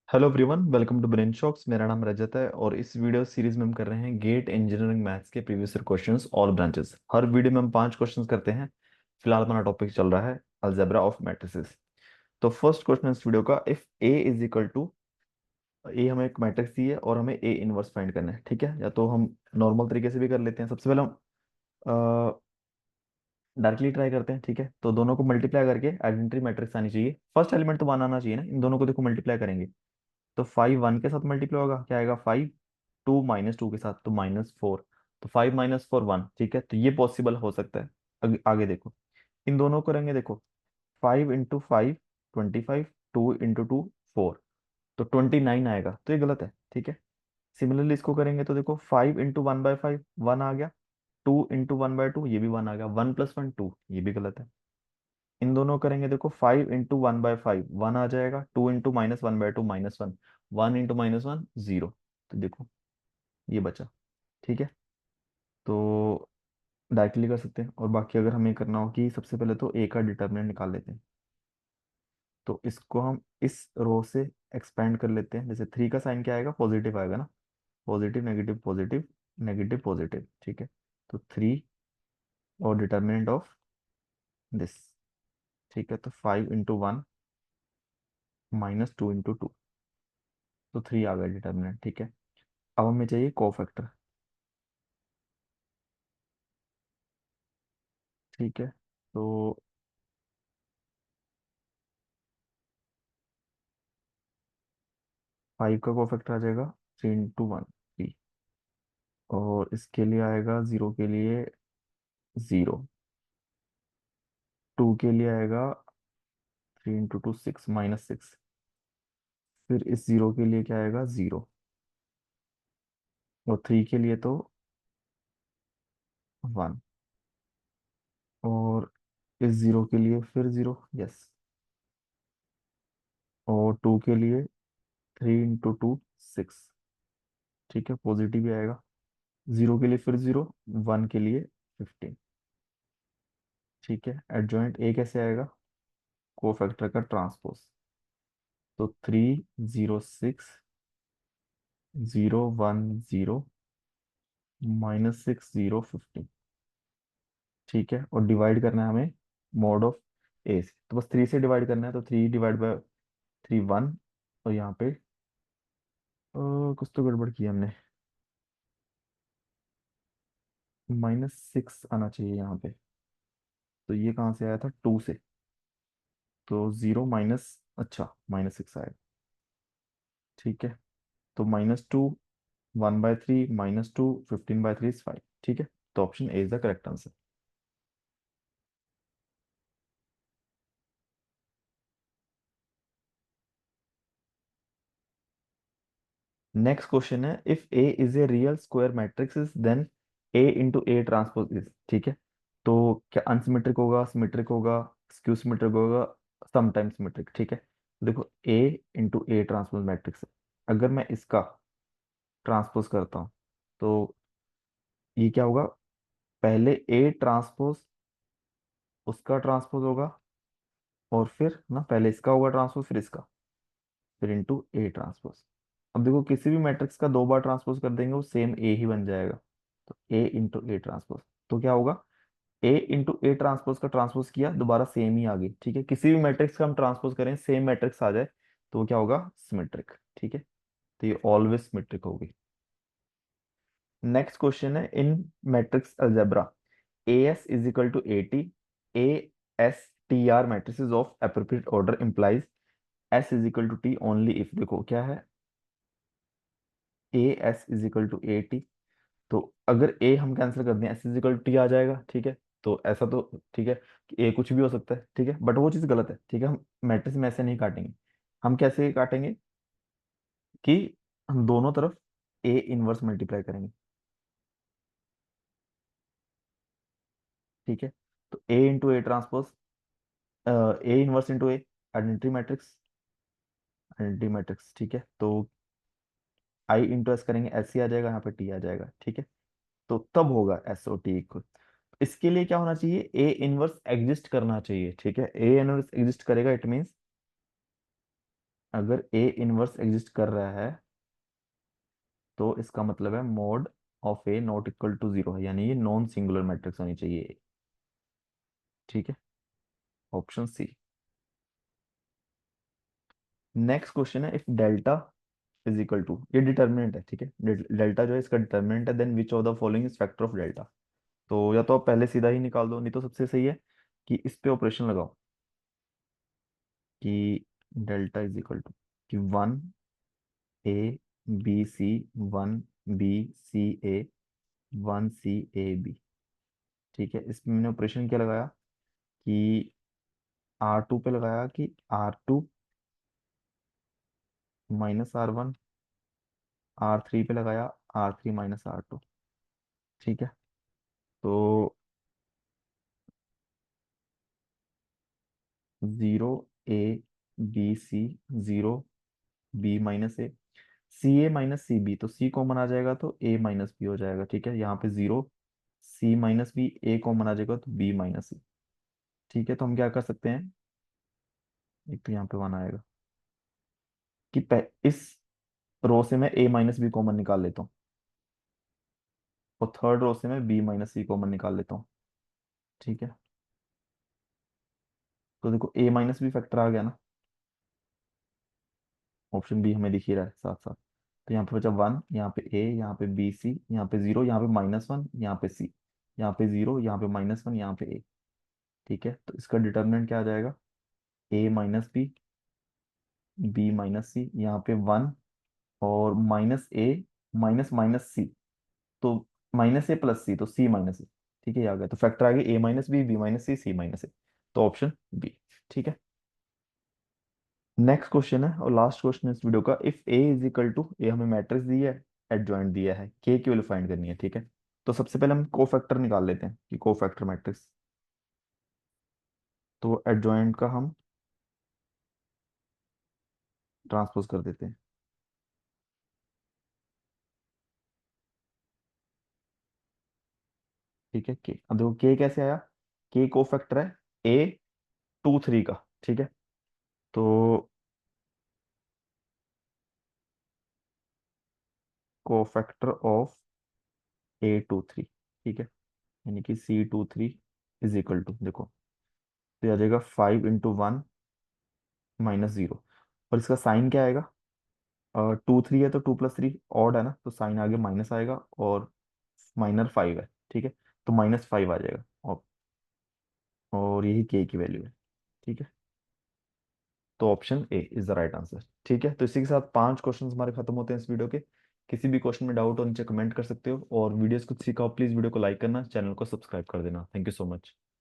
Hello everyone, welcome to brain shocks. मेरा नाम रजत है और इस वीडियो सीरीज में हम कर रहे हैं गेट इंजीनियरिंग मैथ्स के previous year questions all branches. हर वीडियो में हम 5 क्वेश्चंस करते हैं। फिलहाल अपना टॉपिक चल रहा है अलजेब्रा ऑफ मैट्रिसेस। तो फर्स्ट क्वेश्चन इस वीडियो का, if A is equal to A, हमें एक मैट्रिक्स दी है और हमें ए इनवर्स फाइंड करना है। ठीक है, या तो हम नॉर्मल तरीके से भी कर लेते हैं। सबसे पहले हम डायरेक्टली ट्राई करते हैं। ठीक है, तो दोनों को मल्टीप्लाई करके आइडेंटिटी मैट्रिक्स आनी चाहिए। फर्स्ट एलिमेंट तो 1 आना चाहिए ना। इन दोनों को देखो मल्टीप्लाई करेंगे तो 5 1 के साथ मल्टीप्लाई होगा, क्या आएगा 5। 2 - 2 के साथ तो -4। तो 5 - 4 1। ठीक है, तो ये पॉसिबल हो सकता है। आगे देखो, इन दोनों को करेंगे। देखो 5 × 5 25, 2 × 2 4, तो 29 आएगा, तो ये गलत है। ठीक है, सिमिलरली इसको करेंगे तो देखो 5 × 1/5 1 आ गया। 2 × 1/2 ये भी 1 आ गया। 1 + 1 2, ये भी गलत है। इन दोनों करेंगे, देखो 5 × 1/5 1 आ जाएगा। 2 × -1/2 -1। 1 × -1 0। तो देखो ये बचा। ठीक है, तो डायरेक्टली कर सकते हैं। और बाकी अगर हमें करना हो कि सबसे पहले तो ए का डिटर्मिनेंट निकाल लेते हैं, तो इसको हम इस रो से एक्सपेंड कर लेते हैं। जैसे 3 का साइन क्या आएगा, पॉजिटिव आएगा ना। Positive negative positive negative positive. ठीक है, तो 3 और डिटर्मिनेंट ऑफ दिस। ठीक है, तो 5 × 1 -2 × 2, तो 3 आ गया डिटर्मिनेंट। ठीक है, अब हमें चाहिए कोफैक्टर। ठीक है, तो 5 का कोफैक्टर आ जाएगा 3 × 1 3। और इसके लिए आएगा 0 के लिए 0। 2 के लिए आएगा 3 × 2 6 -6। फिर इस 0 के लिए क्या आएगा 0। और 3 के लिए तो 1। और इस 0 के लिए फिर 0, यस। और 2 के लिए 3 × 2 6। ठीक है, पॉजिटिव भी आएगा। 0 के लिए फिर 0, 1 के लिए 15। ठीक है, एडजॉइंट ए कैसे आएगा, कोफैक्टर का ट्रांसपोज। तो 3 0 6 0 1 0 -6 0 15। ठीक है, और डिवाइड करना है हमें मॉड ऑफ ए से। तो बस 3 से डिवाइड करना है, तो 3 / 3 1। और यहाँ पे कुछ तो गड़बड़ की हमने। -6 आना चाहिए यहाँ पे। तो ये कहाँ से आया था, 2 से। तो 0 माइनस, अच्छा -6 आएगा। ठीक है, तो -2 1/3 -2 15/3 इज 5। ठीक है, तो option A is the correct answer. Next question है, if A is a real square matrix is then A × A transpose is. ठीक है, तो क्या अनसिमेट्रिक होगा, सिमेट्रिक होगा, स्क्यू सिमेट्रिक होगा, समटाइम सिमेट्रिक। ठीक है, तो देखो A × A ट्रांसपोज मैट्रिक्स है। अगर मैं इसका ट्रांसपोज करता हूँ तो ये क्या होगा, पहले A ट्रांसपोज उसका ट्रांसपोज होगा, और फिर ना पहले इसका होगा ट्रांसपोज, फिर इसका, फिर इंटू ए ट्रांसपोज। अब देखो किसी भी मैट्रिक्स का 2 बार ट्रांसपोज कर देंगे वो सेम ए ही बन जाएगा। तो A × A ट्रांसपोज, तो क्या होगा, A × A ट्रांसपोज का ट्रांसपोज किया, दोबारा सेम ही आ गई। ठीक है, किसी भी मैट्रिक्स का हम ट्रांसपोज करें सेम मैट्रिक्स आ जाए तो वो क्या होगा, सिमेट्रिक। ठीक है, तो ये ऑलवेज सिमेट्रिक होगी। नेक्स्ट क्वेश्चन है, इन matrix algebra AS = AT, ASTR matrices of appropriate order implies S = T only if। देखो क्या है, AS = AT। तो अगर ए हम कैंसिल कर दें, S = T आ जाएगा। ठीक है, तो ऐसा तो ठीक है कि ए कुछ भी हो सकता है। ठीक है, बट वो चीज़ गलत है। ठीक है, हम मैट्रिक्स में ऐसे नहीं काटेंगे। हम कैसे काटेंगे कि हम दोनों तरफ ए इनवर्स मल्टीप्लाई करेंगे। ठीक है, तो A × A transpose, A inverse into A, identity matrix, identity matrix. ठीक है, तो I × S करेंगे, एस सी आ जाएगा, यहाँ पे टी आ जाएगा। ठीक है, तो तब होगा SOT इक्वल। इसके लिए क्या होना चाहिए, ए इनवर्स एग्जिस्ट करना चाहिए। ठीक है, ए इनवर्स एग्जिस्ट करेगा, इट मीन्स अगर ए इनवर्स एग्जिस्ट कर रहा है तो इसका मतलब है mod of a not equal to zero है, यानी ये नॉन सिंगुलर मैट्रिक्स होनी चाहिए। ठीक है, ऑप्शन सी। नेक्स्ट क्वेश्चन है, if delta is equal to, ये डिटर्मिनेंट है, ठीक है, डेल्टा जो है इसका डिटर्मिनेंट है, then which of the following is factor of delta. तो या तो आप पहले सीधा ही निकाल दो, नहीं तो सबसे सही है कि इस पे ऑपरेशन लगाओ कि डेल्टा इज इक्वल टू कि one a b c, one b c a, one c a b. ठीक है, इसमें मैंने ऑपरेशन क्या लगाया कि R2 पे लगाया कि R2 माइनस R1, R3 पे लगाया R3 माइनस R2। ठीक है, तो zero a b c, zero b minus a, c a minus c b, तो सी कॉमन आ जाएगा तो ए माइनस बी हो जाएगा। ठीक है, यहाँ पे जीरो, सी माइनस बी, ए कॉमन आ जाएगा तो बी माइनस सी। ठीक है, तो हम क्या कर सकते हैं, एक तो यहाँ पे वन आएगा कि इस रो से मैं ए माइनस बी कॉमन निकाल लेता हूँ, और थर्ड रो से मैं बी माइनस सी कॉमन निकाल लेता हूँ। ठीक है, तो देखो ए माइनस बी फैक्टर आ गया ना, ऑप्शन बी हमें दिख ही रहा है साथ साथ। तो यहाँ पे बचा वन, यहाँ पे ए, यहाँ पे बी सी, यहाँ पे जीरो, यहाँ पे माइनस वन, यहाँ पे सी, यहाँ पे जीरो, यहाँ पे माइनस वन, यहाँ पे ए। ठीक है, तो इसका डिटर्मिनेंट क्या आ जाएगा, ए माइनस बी, बी माइनस सी, यहाँ पे वन, और माइनस ए माइनस माइनस सी, तो माइनस ए प्लस सी, तो सी माइनस ए। ठीक है, ये आ गया, तो फैक्टर आ गया A minus B, B minus C, C minus A, तो ऑप्शन बी। ठीक है, नेक्स्ट क्वेश्चन है और लास्ट क्वेश्चन इस वीडियो का, if A is equal to, A हमें मैट्रिक्स दी है, एडजॉइंट दिया है, के की वैल्यू फाइंड करनी है। ठीक है, तो सबसे पहले हम कोफैक्टर निकाल लेते हैं कि कोफैक्टर मैट्रिक्स, तो एडजॉइंट का हम ट्रांसपोज कर देते हैं। ठीक है, के, अब देखो के कैसे आया, के कोफैक्टर है ए टू थ्री का। ठीक है, तो cofactor of A two three, ठीक है, यानी कि C two three is equal to, देखो तो ये आ जाएगा five into one minus zero, और इसका साइन क्या आएगा, टू थ्री है तो टू प्लस थ्री ऑड है ना, तो साइन आगे माइनस आएगा, और माइनर फाइव है। ठीक है, तो माइनस फाइव आ जाएगा, और यही के की वैल्यू है। ठीक है, तो option A is the right answer. ठीक है, तो इसी के साथ पांच क्वेश्चंस हमारे खत्म होते हैं इस वीडियो के। किसी भी क्वेश्चन में डाउट हो नीचे कमेंट कर सकते हो, और वीडियोस कुछ सीखा हो प्लीज वीडियो को लाइक करना, चैनल को सब्सक्राइब कर देना। Thank you so much.